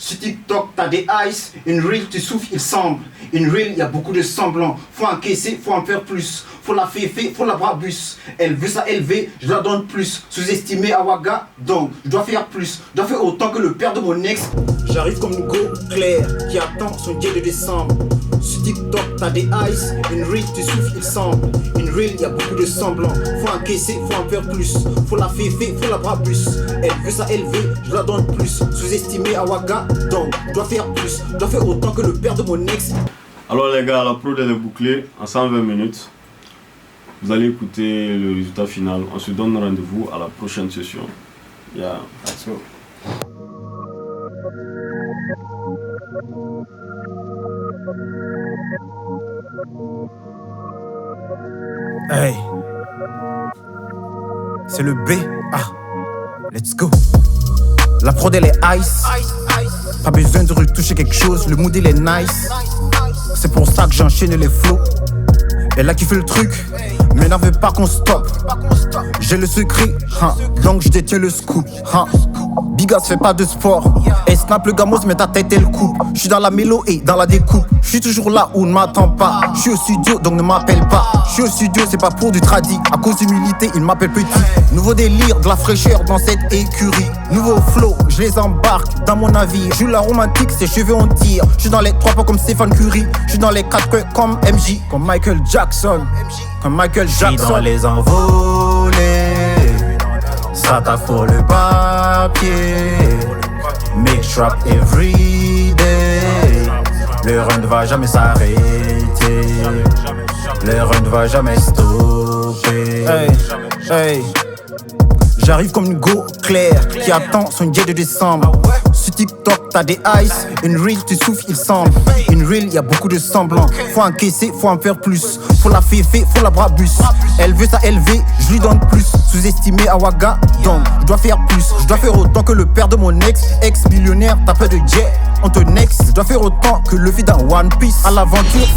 Sur TikTok, t'as des ice, une reel, tu souffles, il semble. Une reel, y a beaucoup de semblants. Faut encaisser, faut en faire plus. Faut la féfer, faut la brabus. Elle veut ça élever, je la donne plus. Sous-estimé à Ouaga, donc je dois faire plus. Je dois faire autant que le père de mon ex. J'arrive comme Hugo Claire qui attend son dia de décembre. Sur TikTok, t'as des ice, une reel, tu souffles, il semble. Une reel, y a beaucoup de semblants. Faut encaisser, faut en faire plus. Faut la féfer, faut la brabus. Elle veut ça élever, je la donne plus. Sous-estimé à Ouaga, donc je dois faire plus. Je dois faire autant que le père de mon ex. Alors les gars, la prod elle est bouclée en 120 minutes. Vous allez écouter le résultat final. On se donne rendez-vous à la prochaine session. Yeah, let's go. Hey, c'est le B. Ah, let's go. La prod elle est ice. Pas besoin de retoucher quelque chose, le mood il est nice. C'est pour ça que j'enchaîne les flows. Elle a kiffé le truc, mais n'en veut pas qu'on stoppe. J'ai le secret, hein, donc je détiens le scoop. Hein. Bigas fait pas de sport. Elle snap le gamos, mais ta tête elle coupe. Je suis dans la mélo et dans la découpe. Je suis toujours là où on ne m'attend pas. Je suis au studio, donc ne m'appelle pas. Je suis au studio, c'est pas pour du tradi. À cause d'humilité, il m'appelle petit. Nouveau délire, de la fraîcheur dans cette écurie. Nouveau flow, je les embarque dans mon navire. Je suis la romantique, ses cheveux on tire. Je suis dans les 3 pas comme Stéphane Curry. Je suis dans les 4 queues comme MJ. Comme Michael Jackson. Comme Michael Jackson. J'suis dans les envolées. Ça t'affoure le papier. Make trap every day. Le run ne va jamais s'arrêter. Le run ne va jamais stopper. Hey, hey. J'arrive comme une go claire qui attend son dia de décembre. Sur TikTok, t'as des ice, une reel, tu souffles, il semble. Une reel, y a beaucoup de semblants. Faut encaisser, faut en faire plus. Faut la féfer, faut la brabus. Elle veut ça élever, je lui donne plus. Sous-estimé à Ouaga, donc je dois faire plus. Je dois faire autant que le père de mon ex millionnaire, t'as peur de jet, on te next. Je dois faire autant que le vie d'un One Piece. À l'aventure.